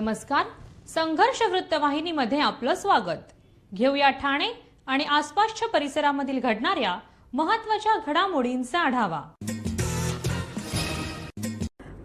नमस्कार. संघर्ष वृत्तवाहिनीमध्ये आपलं स्वागत. घेऊया ठाणे आणि आसपासच्या परिसरामधील घडणाऱ्या महत्त्वाच्या घडामोडींचा आढावा.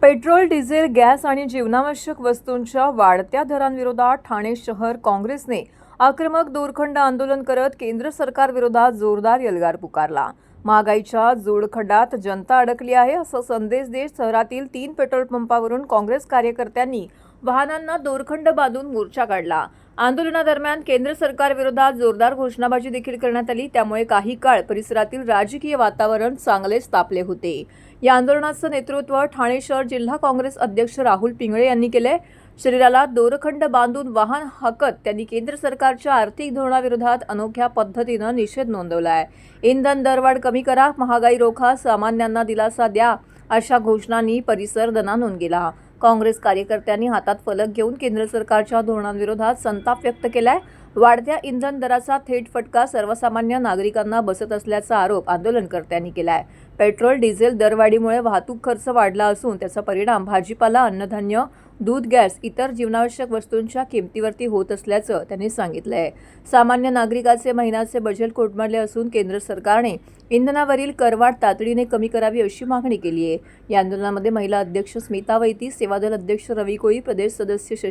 पेट्रोल, डिझेल, गॅस आणि जीवनावश्यक वस्तूंच्या वाढत्या दरांविरोधात ठाणे शहर काँग्रेसने आक्रमक दोरखंड आंदोलन करत केंद्र सरकारविरोधात जोरदार एल्गार पुकारला. महागाईच्या जोडखंडात जनता अडकली आहे असा संदेश देत शहरातील 3 पेट्रोल पंपावरून काँग्रेस कार्यकर्त्यांनी वाहनांना दोरखंड बांधून मोर्चा काढला. आंदोलनादरम्यान केंद्र सरकारविरोधात जोरदार घोषणाबाजी देखील करण्यात आली. त्यामुळे काही काळ परिसरातील राजकीय वातावरण चांगलेच तापले होते. या आंदोलनाचं नेतृत्व ठाणे शहर जिल्हा काँग्रेस अध्यक्ष राहुल पिंगळे यांनी केले. शरीराला दोरखंड बांधून वाहन हाकत त्यांनी केंद्र सरकारच्या आर्थिक धोरणाविरोधात अनोख्या पद्धतीनं निषेध नोंदवला आहे. इंधन दरवाढ कमी करा, महागाई रोखा, सामान्यांना दिलासा द्या अशा घोषणांनी परिसर दणाणून गेला. काँग्रेस कार्यकर्त्यांनी हातात फलक घेऊन केंद्र सरकारच्या धोरणांविरोधात संताप व्यक्त केलाय. वाढत्या इंधन दराचा थेट फटका सर्वसामान्य नागरिकांना बसत असल्याचा आरोप आंदोलनकर्त्यांनी केलाय. पेट्रोल, डिझेल दरवाढीमुळे वाहतूक खर्च वाढला असून त्याचा परिणाम भाजीपाला, अन्नधान्य, दूध, गॅस, इतर जीवनावश्यक वस्तूंच्या किमतीवरती होत असल्याचं त्यांनी सांगितलंय. सामान्य नागरिकाचे महिन्याचे बजेट कोलमडले असून केंद्र सरकारने इंधनावरील करवाढ तातडीने कमी करावी अशी मागणी केली आहे. या आंदोलनामध्ये महिला अध्यक्ष स्मिता वैती, सेवादल अध्यक्ष रवी कोळी, प्रदेश सदस्य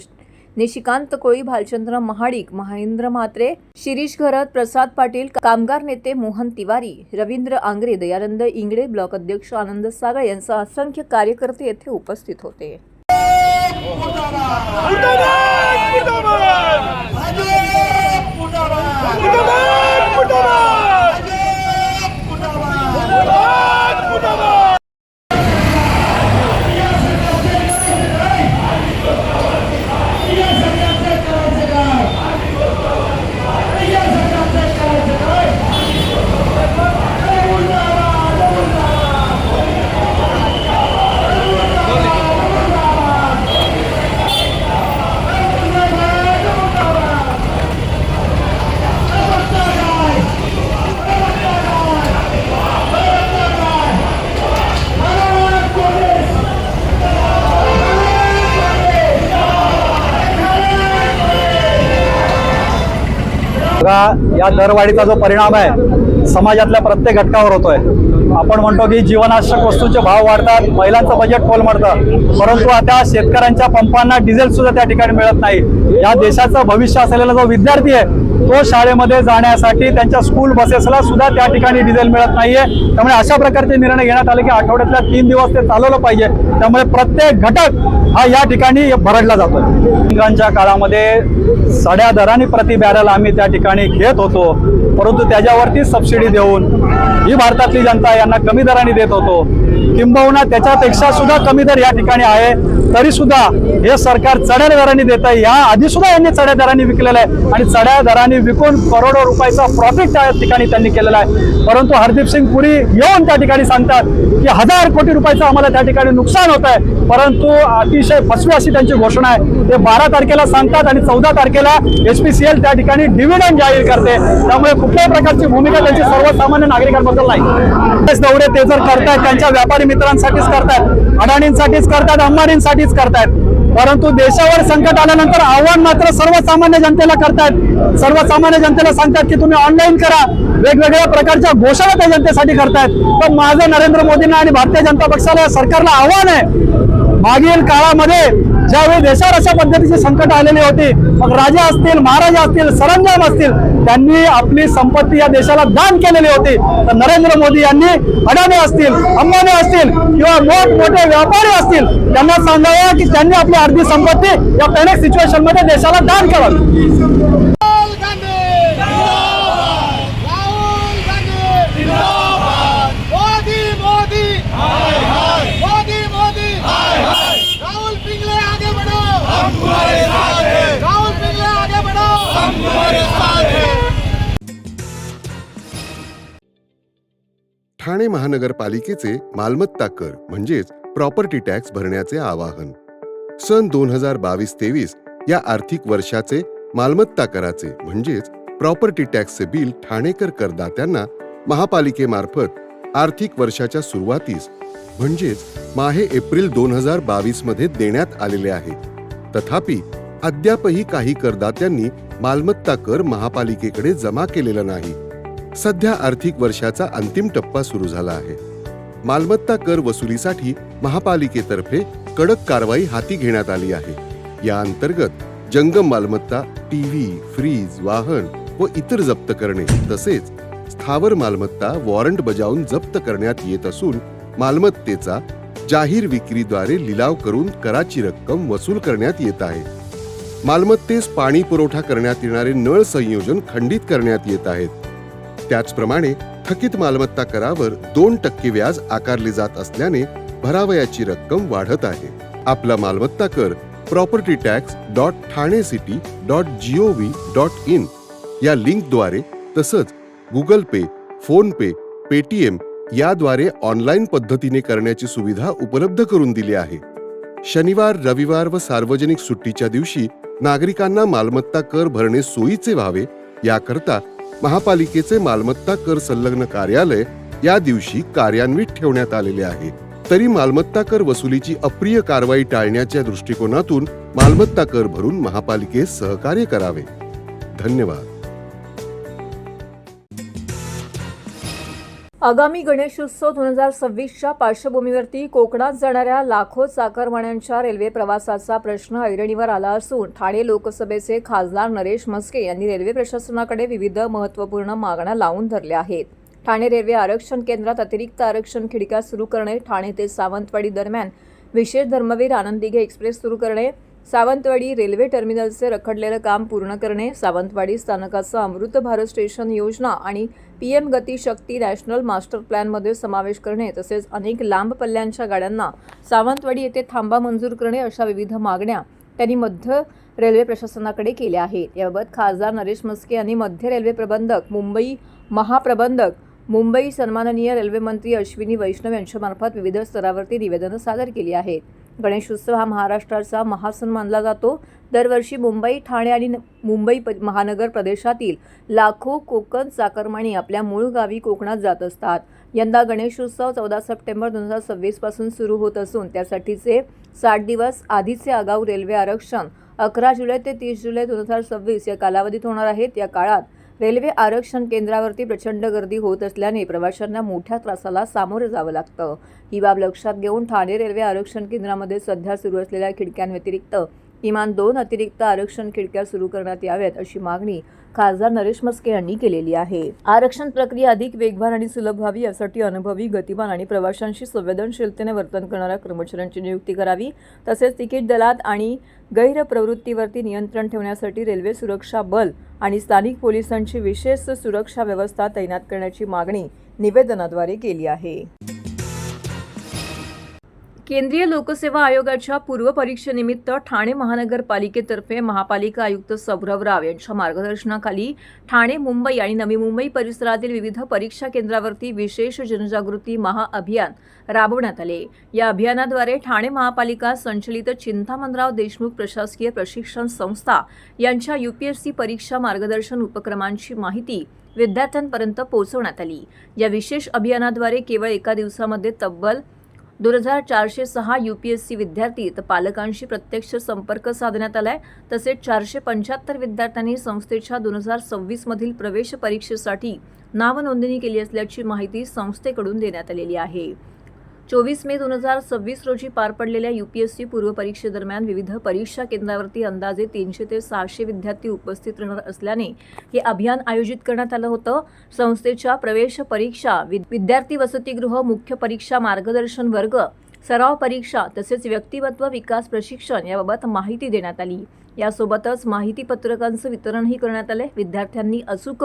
निशिकांत कोळी, भालचंद्र महाडिक, महेंद्र म्हात्रे, शिरीष घरत, प्रसाद पाटील, कामगार नेते मोहन तिवारी, रवींद्र आंग्रे, दयानंद इंगळे, ब्लॉक अध्यक्ष आनंद सागळे यांसह असंख्य कार्यकर्ते येथे उपस्थित होते. या दरवाढीचा जो परिणाम आहे समाजातल्या प्रत्येक घटकावर होतोय. आपण म्हणतो की जीवनावश्यक वस्तूंचे भाव वाढतात, महिलांचं बजेट कोलमडतं, परंतु आता शेतकऱ्यांच्या पंपांना डिझेल सुद्धा त्या ठिकाणी मिळत नाही. या देशाचं भविष्य असलेला जो विद्यार्थी आहे तो शाळेमध्ये जाण्यासाठी त्यांच्या स्कूल बसेसला सुद्धा त्या ठिकाणी डिझेल मिळत नाहीये. त्यामुळे अशा प्रकारचे निर्णय घेण्यात आले की आठवड्यातल्या 3 दिवस ते चालवलं पाहिजे. त्यामुळे प्रत्येक घटक हा या ठिकाणी भरडला जातोय. इंधनाच्या काळामध्ये साड्या दराने प्रति बॅरल आम्ही त्या ठिकाणी घेत होतो, परंतु त्याच्यावरती सबसिडी देऊन ही भारतातली जनता यांना कमी दराने देत होतो. किंबहुना त्याच्यापेक्षा सुद्धा कमी दर या ठिकाणी आहे, तरी सुद्धा हे सरकार चढ्या दराने देत आहे. या आधी सुद्धा यांनी चढ्या दराने विकलेलं आहे आणि चढ्या दराने विकून करोडो रुपयाचा प्रॉफिट त्या ठिकाणी त्यांनी केलेला आहे. परंतु हरदीप सिंग पुरी येऊन त्या ठिकाणी सांगतात की 1000 कोटी रुपयाचं आम्हाला त्या ठिकाणी नुकसान होत आहे, परंतु अतिशय फसवी अशी त्यांची घोषणा आहे. ते 12 तारखेला सांगतात आणि 14 तारखेला HPCL त्या ठिकाणी डिव्हिडंड जाहीर करते. त्यामुळे कुठल्याही प्रकारची भूमिका त्यांची सर्वसामान्य नागरिकांबद्दल नाही. दौरे ते जर करतायत त्यांच्या व्यापारी मित्रांसाठीच करतायत, अडाणींसाठीच करतायत, अंबानींसाठीच करतायत, परंतु देशावर संकट आल्यानंतर आव्हान मात्र सर्वसामान्य जनतेला करतायत. सर्वसामान्य जनतेला सांगतात की तुम्ही ऑनलाईन करा, वेगवेगळ्या प्रकारच्या घोषणा त्या जनतेसाठी करतायत. तर माझं नरेंद्र मोदींना आणि भारतीय जनता पक्षाला या सरकारला आव्हान आहे, मागील काळामध्ये ज्यावेळी देशावर अशा पद्धतीची संकट आलेली होती, मग राजा असतील, महाराजा असतील, सरंजाम असतील, त्यांनी आपली संपत्ती या देशाला दान केलेली होती. तर नरेंद्र मोदी यांनी अडाणी असतील, अंबानी असतील किंवा मोठमोठे व्यापारी असतील त्यांना सांगावं की त्यांनी आपली अर्धी संपत्ती या पॅनिक सिच्युएशन मध्ये देशाला दान करावी. ठाणे महानगरपालिकेचे मालमत्ता कर म्हणजेच प्रॉपर्टी टॅक्स भरण्याचे आवाहन. सन 2022-23 या आर्थिक वर्षाचे मालमत्ता कराचे म्हणजेच प्रॉपर्टी टॅक्सचे बिल ठाणेकर करदात्यांना महापालिकेमार्फत आर्थिक वर्षाच्या सुरुवातीस म्हणजेच माहे एप्रिल 2022 मध्ये देण्यात आलेले आहे. तथापि अद्यापही काही करदात्यांनी मालमत्ता कर महापालिकेकडे जमा केलेला नाही. सध्या आर्थिक वर्षाचा अंतिम टप्पा सुरू झाला आहे. मालमत्ता कर वसुलीसाठी महापालिकेतर्फे कडक कारवाई हाती घेण्यात आली आहे. या अंतर्गत जंगम मालमत्ता, टीव्ही, फ्रीज, वाहन व इतर जप्त करणे तसेच स्थावर मालमत्ता वॉरंट बजावून जप्त करण्यात येत असून मालमत्तेचा जाहीर विक्रीद्वारे लिलाव करून कराची रक्कम वसूल करण्यात येत आहे. मालमत्तेस पाणी पुरवठा करण्यात येणारे नळ संयोजन खंडित करण्यात येत आहेत. त्याचप्रमाणे थकीत मालमत्ता करावर 2% व्याज आकारले जात असल्याने भरावयाची रक्कम वाढत आहे. आपला मालमत्ता कर propertytax.thanecity.gov.in या लिंकद्वारे तसंच गुगल पे, फोन पे, पेटीएम याद्वारे ऑनलाईन पद्धतीने करण्याची सुविधा उपलब्ध करून दिली आहे. शनिवार, रविवार व सार्वजनिक सुट्टीच्या दिवशी नागरिकांना मालमत्ता कर भरणे सोयीचे व्हावे याकरता महापालिकेचे मालमत्ता कर संलग्न कार्यालय या दिवशी कार्यान्वित ठेवण्यात आलेले आहे. तरी मालमत्ता कर वसुलीची अप्रिय कारवाई टाळण्याच्या दृष्टिकोनातून मालमत्ता कर भरून महापालिकेस सहकार्य करावे. धन्यवाद. आगामी गणेशोत्सव 2026च्या पार्श्वभूमीवरती कोकणात जाणाऱ्या लाखो चाकरमान्यांच्या रेल्वे प्रवासाचा प्रश्न ऐरणीवर आला असून ठाणे लोकसभेचे खासदार नरेश म्हस्के यांनी रेल्वे प्रशासनाकडे विविध महत्त्वपूर्ण मागण्या लावून धरल्या आहेत. ठाणे रेल्वे आरक्षण केंद्रात अतिरिक्त आरक्षण खिडक्या सुरू करणे, ठाणे ते सावंतवाडी दरम्यान विशेष धर्मवीर आनंददिघे एक्सप्रेस सुरू करणे, सावंतवाडी रेल्वे टर्मिनलचे रखडलेलं काम पूर्ण करणे, सावंतवाडी स्थानकाचं अमृत भारत स्टेशन योजना आणि PM गती शक्ती नॅशनल मास्टर प्लॅनमध्ये समावेश करणे तसेच अनेक लांब पल्ल्यांच्या गाड्यांना सावंतवाडी येथे थांबा मंजूर करणे अशा विविध मागण्या त्यांनी मध्य रेल्वे प्रशासनाकडे केल्या आहेत. याबाबत खासदार नरेश म्हस्के यांनी मध्य रेल्वे प्रबंधक, मुंबई महाप्रबंधक, मुंबई सन्माननीय रेल्वे मंत्री अश्विनी वैष्णव यांच्यामार्फत विविध स्तरावरती निवेदनं सादर केली आहेत. गणेशोत्सव हा महाराष्ट्राचा महासण मानला जातो. दरवर्षी मुंबई, ठाणे आणि मुंबई महानगर प्रदेशातील लाखो कोकण चाकरमानी आपल्या मूळ गावी कोकणात जात असतात. यंदा गणेशोत्सव 14 सप्टेंबर 2026 पासून सुरू होत असून त्यासाठीचे 60 दिवस आधीचे आगाऊ रेल्वे आरक्षण 11 जुलै ते 30 जुलै 2026 या कालावधीत होणार आहेत. या काळात रेल्वे आरक्षण केंद्रावरती प्रचंड गर्दी होत असल्याने प्रवाशांना मोठ्या त्रासाला सामोरे जावं लागतं. ही बाब लक्षात घेऊन ठाणे रेल्वे आरक्षण केंद्रामध्ये सध्या सुरू असलेल्या खिडक्यांव्यतिरिक्त किमान 2 अतिरिक्त आरक्षण खिडक्या सुरू करण्यात याव्यात अशी मागणी खासदार नरेश म्हस्के यांनी केलेली आहे. आरक्षण प्रक्रिया अधिक वेगवान आणि सुलभ व्हावी यासाठी अनुभवी, गतिमान आणि प्रवाशांशी संवेदनशीलतेने वर्तन करणाऱ्या कर्मचाऱ्यांची नियुक्ती करावी. तसेच तिकीट दलात आणि गैरप्रवृत्तीवरती नियंत्रण ठेवण्यासाठी रेल्वे सुरक्षा बल आणि स्थानिक पोलिसांची विशेष सुरक्षा व्यवस्था तैनात करण्याची मागणी निवेदनाद्वारे केली आहे. केंद्रीय लोकसेवा आयोगाच्या पूर्व परीक्षेनिमित्त ठाणे महानगरपालिकेतर्फे महापालिका आयुक्त सौरभ राव यांच्या मार्गदर्शनाखाली ठाणे, मुंबई आणि नवी मुंबई परिसरातील विविध परीक्षा केंद्रावरती विशेष जनजागृती महाअभियान राबवण्यात आले. या अभियानाद्वारे ठाणे महापालिका संचलित चिंतामणराव देशमुख प्रशासकीय प्रशिक्षण संस्था यांच्या UPSC परीक्षा मार्गदर्शन उपक्रमांची माहिती विद्यार्थ्यांपर्यंत पोहोचवण्यात आली. या विशेष अभियानाद्वारे केवळ एका दिवसामध्ये तब्बल 2406 UPSC विद्यार्थी तर पालकांशी प्रत्यक्ष संपर्क साधण्यात आलाय. तसेच 475 विद्यार्थ्यांनी संस्थेच्या 2026 मधील प्रवेश परीक्षेसाठी नाव नोंदणी केली असल्याची माहिती संस्थेकडून देण्यात आलेली आहे. 24 मे 2026 रोजी पार पडलेल्या UPSC पूर्व परीक्षेदरम्यान विविध परीक्षा केंद्रावरती अंदाजे 300 ते 600 विद्यार्थी उपस्थित राहणार असल्याने हे अभियान आयोजित करण्यात आलं होतं. संस्थेच्या प्रवेश परीक्षा, विद्यार्थी वसतिगृह, मुख्य परीक्षा, मार्गदर्शन वर्ग, सराव परीक्षा तसेच व्यक्तिमत्व विकास प्रशिक्षण याबाबत माहिती देण्यात आली. यासोबतच माहिती पत्रकांचं वितरणही करण्यात आले. विद्यार्थ्यांना अचूक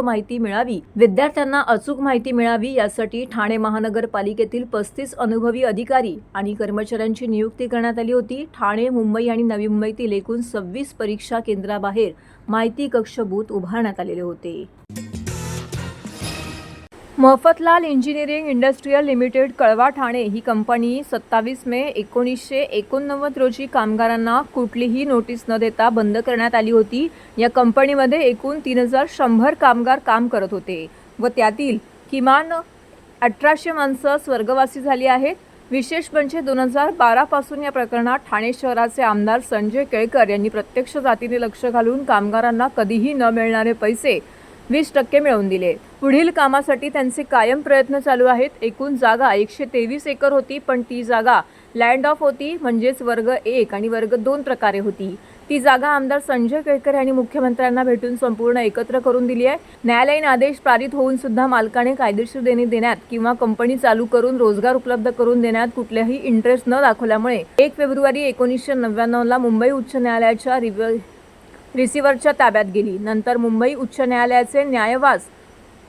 माहिती मिळावी यासाठी ठाणे महानगरपालिकेतील 35 अनुभवी अधिकारी आणि कर्मचाऱ्यांची नियुक्ती करण्यात आली होती. ठाणे, मुंबई आणि नवी मुंबईतील एकूण 26 परीक्षा केंद्राबाहेर माहिती कक्ष बूथ उभारण्यात आलेले होते. मोफतलाल इंजिनिअरिंग इंडस्ट्रियल लिमिटेड कळवा ठाणे ही कंपनी 27 मे 1989 रोजी कामगारांना कुठलीही नोटीस न देता बंद करण्यात आली होती. या कंपनीमध्ये एकूण 3100 कामगार काम करत होते व त्यातील किमान 1800 माणसं स्वर्गवासी झाली आहेत. विशेष म्हणजे 2012 पासून या प्रकरणात ठाणे शहराचे आमदार संजय केळकर यांनी प्रत्यक्ष जातीने लक्ष घालून कामगारांना कधीही न मिळणारे पैसे 20% मिळवून दिले. पुढील कामासाठी त्यांचे कायम प्रयत्न चालू आहेत. एकूण जागा 123 एकर होती, पण ती जागा लँड ऑफ होती, म्हणजेच वर्ग 1 आणि वर्ग 2 प्रकारे होती. ती जागा आमदार संजय केळकर यांनी मुख्यमंत्र्यांना भेटून संपूर्ण एकत्र करून दिली आहे. न्यायालयीन आदेश पारित होऊन सुद्धा मालकाने कायदेशीर देणी देण्यात किंवा कंपनी चालू करून रोजगार उपलब्ध करून देण्यात कुठल्याही इंटरेस्ट न दाखवल्यामुळे 1 फेब्रुवारी 1999ला मुंबई उच्च न्यायालयाच्या रिसिव्हरच्या ताब्यात गेली. नंतर मुंबई उच्च न्यायालयाचे न्यायवास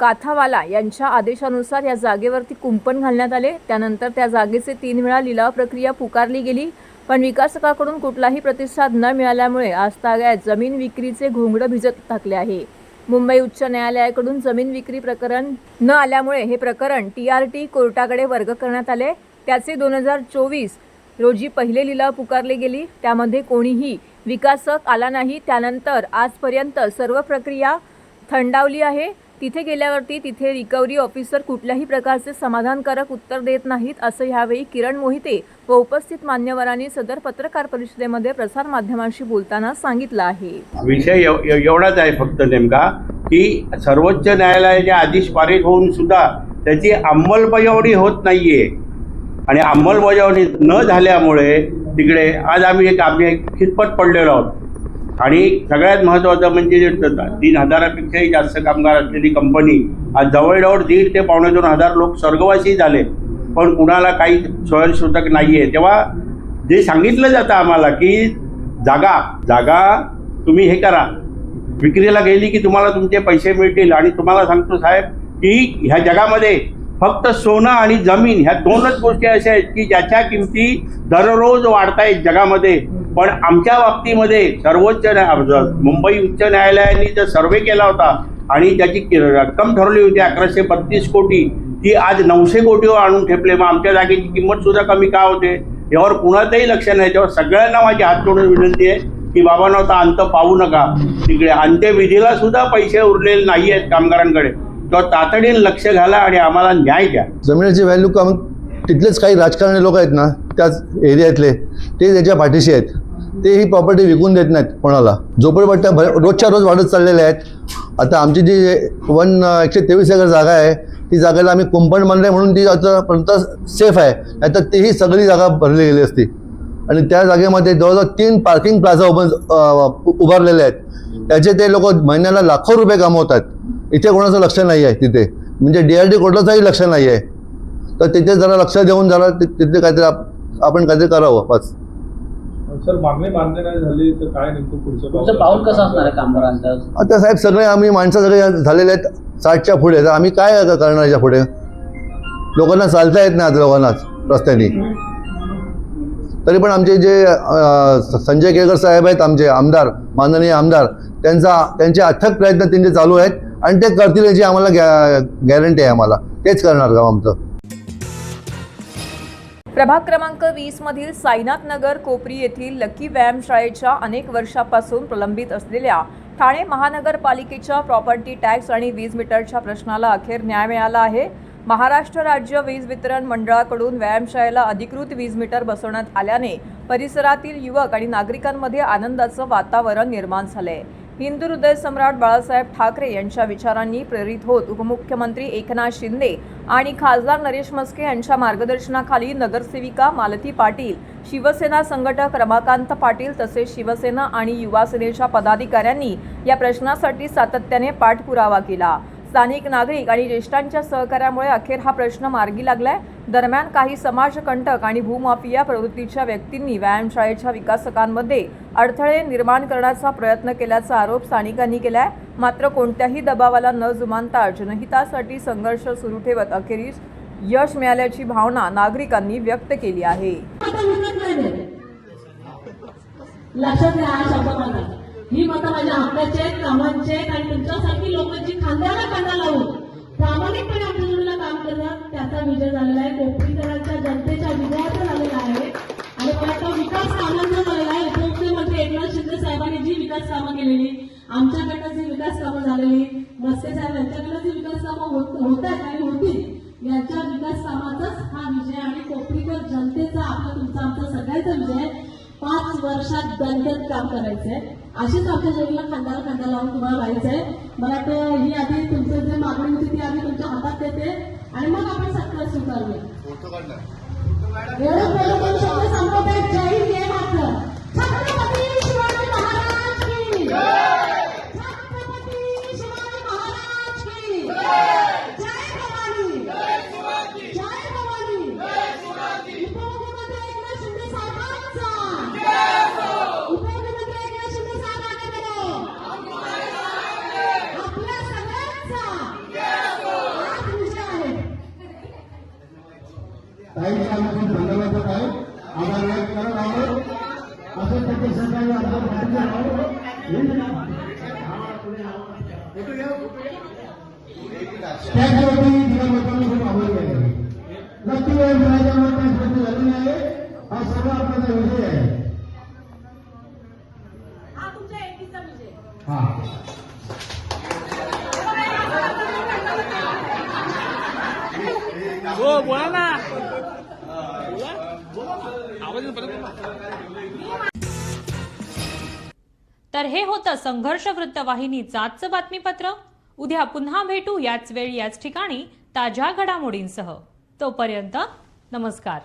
काथावाला यांच्या आदेशानुसार या जागेवरती कुंपण घालण्यात आले. त्यानंतर त्या जागेचे 3 वेळा लिलाव प्रक्रिया पुकारली गेली, पण विकासकाकडून कुठलाही प्रतिसाद न मिळाल्यामुळे आजतागायत जमीन विक्रीचे घोंगडं भिजत टाकले आहे. मुंबई उच्च न्यायालयाकडून जमीन विक्री प्रकरण न आल्यामुळे हे प्रकरण TRT कोर्टाकडे वर्ग करण्यात आले. त्याचे 2024 रोजी पहिले लिलाव पुकारले गेली. त्यामध्ये कोणीही विकासक आला नाही. त्यानंतर आजपर्यंत सर्व प्रक्रिया थंडावली आहे. तिथे गेल्यावरती तिथे रिकव्हरी ऑफिसर कुठल्याही प्रकारचे समाधानकारक उत्तर देत नाहीत, असं यावेळी किरण मोहिते व उपस्थित मान्यवरांनी सदर पत्रकार परिषदेमध्ये प्रसारमाध्यमांशी बोलताना सांगितलं आहे. विषय एवढाच आहे फक्त नेमका की सर्वोच्च न्यायालयाचे आदेश पारित होऊन सुद्धा त्याची अंमलबजावणी होत नाहीये आणि अंमलबजावणी न झाल्यामुळे तिकडे आज आम्ही खितपत पडलेलो आहोत. आणि सगळ्यात महत्त्वाचं म्हणजे 3,000पेक्षाही जास्त कामगार असलेली कंपनी आज जवळजवळ 1,500 ते 2,500 लोक स्वर्गवासी झाले, पण कुणाला काही स्वयंस्फूर्तक नाही आहे. तेव्हा जे सांगितलं जातं आम्हाला की जागा तुम्ही हे करा, विक्रीला गेली की तुम्हाला तुमचे पैसे मिळतील. आणि तुम्हाला सांगतो साहेब की ह्या जगामध्ये फक्त सोनं आणि जमीन ह्या 2च गोष्टी अशा आहेत की ज्याच्या किमती दररोज वाढत आहेत जगामध्ये. पण आमच्या बाबतीमध्ये मुंबई उच्च न्यायालयाने जो सर्वे केला होता आणि त्याची रक्कम ठरवली होती 1132 कोटी, ती आज 900 कोटीवर आणून ठेपले. मग आमच्या जागेची किंमत सुद्धा कमी का होते यावर कुणाचंही लक्ष नाही. तेव्हा सगळ्यांना माझी हात जोडून विनंती आहे की बाबांनो आता अंत पाहू नका. तिकडे अंत्यविधीला सुद्धा पैसे उरलेले नाही आहेत कामगारांकडे, तर तातडीने लक्ष घाला आणि आम्हाला न्याय द्या. जमिनीची व्हॅल्यू कम तिथलेच काही राजकारणी लोक आहेत ना त्याच एरियातले, ते त्याच्या पाठीशी आहेत. ते ही प्रॉपर्टी विकून देत नाहीत कोणाला. झोपडपट्ट्या रोजच्या रोज वाढत चाललेल्या आहेत. आता आमची जी 123 एकर जागा आहे, ती जागेला आम्ही कुंपण बांधले म्हणून ती आतापर्यंत सेफ आहे, नाहीतर तीही सगळी जागा भरली गेली असती. आणि त्या जागेमध्ये जवळजवळ 3 पार्किंग प्लाझा उभारलेले आहेत. त्याचे ते लोक महिन्याला लाखो रुपये कमवतात. इथे कोणाचं लक्ष नाही आहे तिथे, म्हणजे DRT कोर्टाचंही लक्ष नाही आहे. तर तिथे जरा लक्ष देऊन जरा तिथे काहीतरी आपण काहीतरी करावं बस. सर, मागणी मान्य नाही झाली तर काय नेमकं पुढचं पाऊल कसं असणार आहे कामगारांचं? आता साहेब सगळे आम्ही माणसं सगळे झालेले आहेत 60च्या पुढे, तर आम्ही काय करणार याच्या पुढे? लोकांना चालता येत नाही आता लोकांनाच रस्त्याने. तरी पण आमचे जे संजय केळकर साहेब आहेत, आमचे आमदार, माननीय आमदार, त्यांचे अथक प्रयत्न त्यांचे चालू आहेत आणि ते करतील याची आम्हाला गॅरंटी आहे. आम्हाला तेच करणार काम आमचं. प्रभाग क्रमांक 20 मधील साईनाथ नगर कोपरी येथील लकी व्यायामशाळेच्या अनेक वर्षापासून प्रलंबित असलेल्या ठाणे महानगरपालिकेच्या प्रॉपर्टी टॅक्स आणि वीज मीटरच्या प्रश्नाला अखेर न्याय मिळाला आहे. महाराष्ट्र राज्य वीज वितरण मंडळाकडून व्यायामशाळेला अधिकृत वीज मीटर बसवण्यात आल्याने परिसरातील युवक आणि नागरिकांमध्ये आनंदाचं वातावरण निर्माण झालंय. हिंदू हृदय सम्राट बाळासाहेब ठाकरे यांच्या विचारांनी प्रेरित होत उपमुख्यमंत्री एकनाथ शिंदे आणि खासदार नरेश म्हस्के यांच्या मार्गदर्शनाखाली नगरसेविका मालती पाटील, शिवसेना संघटक रमाकांत पाटील तसेच शिवसेना आणि युवा सेनेच्या पदाधिकाऱ्यांनी या प्रश्नासाठी सातत्याने पाठपुरावा केला. स्थानिक नागरिक आणि ज्येष्ठांच्या सहकार्यामुळे अखेर हा प्रश्न मार्गी लागलाय. दरम्यान काही समाजकंटक आणि भूमाफिया प्रवृत्तीच्या व्यक्तींनी व्यायामशाळेच्या विकासकांमध्ये अडथळे निर्माण करण्याचा प्रयत्न केल्याचा आरोप स्थानिकांनी केलाय. मात्र कोणत्याही दबावाला न जुमानता जनहितासाठी संघर्ष सुरू ठेवत अखेरीस यश मिळाल्याची भावना नागरिकांनी व्यक्त केली आहे. लक्षात घ्या, हा शब्द माझा, ही मतं माझ्या हक्काचे आहेत, कामांचे आहेत आणि तुमच्यासारखी लोकांची खांद्याला खांदा लावून प्रामाणिकपणे आमच्या जोडीला काम करतात, त्याचा विजय झालेला आहे. कोकणीकरांच्या जनतेच्या विजयाचा झालेला आहे आणि मला तो विकास कामांचा झालेला आहे. उपमुख्यमंत्री एकनाथ शिंदे साहेबांनी जी विकास कामं केलेली, आमच्याकडनं जी विकास कामं झालेली, म्हस्के साहेब यांच्याकडनं जी विकास कामं होत आहेत आणि होतील, यांच्या विकास कामाचाच हा विजय आणि कोपरीकर जनतेचा आपला तुमचा आमचा सगळ्याचा विजय 5 वर्षात दणदण काम करायचंय. अशीच आमच्या जोडीला खांद्याला खांदा लावून तुम्हाला राहायचंय. मला वाटतं ही आधी तुमचं जे मागणी होती ती आधी तुमच्या हातात देते आणि मग आपण सत्ता स्वीकारूया. एवढं बोलून शब्द संपवते. जय हिंद, जय महाराष्ट्र. छत्रपती शिवाजी महाराज की छत्रपती शिवाजी महाराज की जय भवानी, जय भवानी. उपमुख्यमंत्री एकनाथ शिंदे साहेबांचा, उपमुख्यमंत्री एकनाथ शिंदे साहेबांना आपल्या सगळ्यांचा आज विजय आहे. ताईंचा आम्ही खूप धन्यवाद आहे. आभार व्यक्त करत आहोत. असं टक्के सरकारने आमचं पाठिंबा राहावं. त्याच्यावरती तिला लोकांना खूप आवडली आहे. नक्की वेळ मिळाल्यामुळे काही प्रश्न झाले नाही. हा सर्व आपल्याचा विजय आहे. हा तुमच्या एकीचा विजय. हा हो बोला ना. तर हे होतं संघर्ष वृत्तवाहिनीचं आजचं बातमीपत्र. उद्या पुन्हा भेटू याच वेळी याच ठिकाणी ताज्या घडामोडींसह. तोपर्यंत नमस्कार.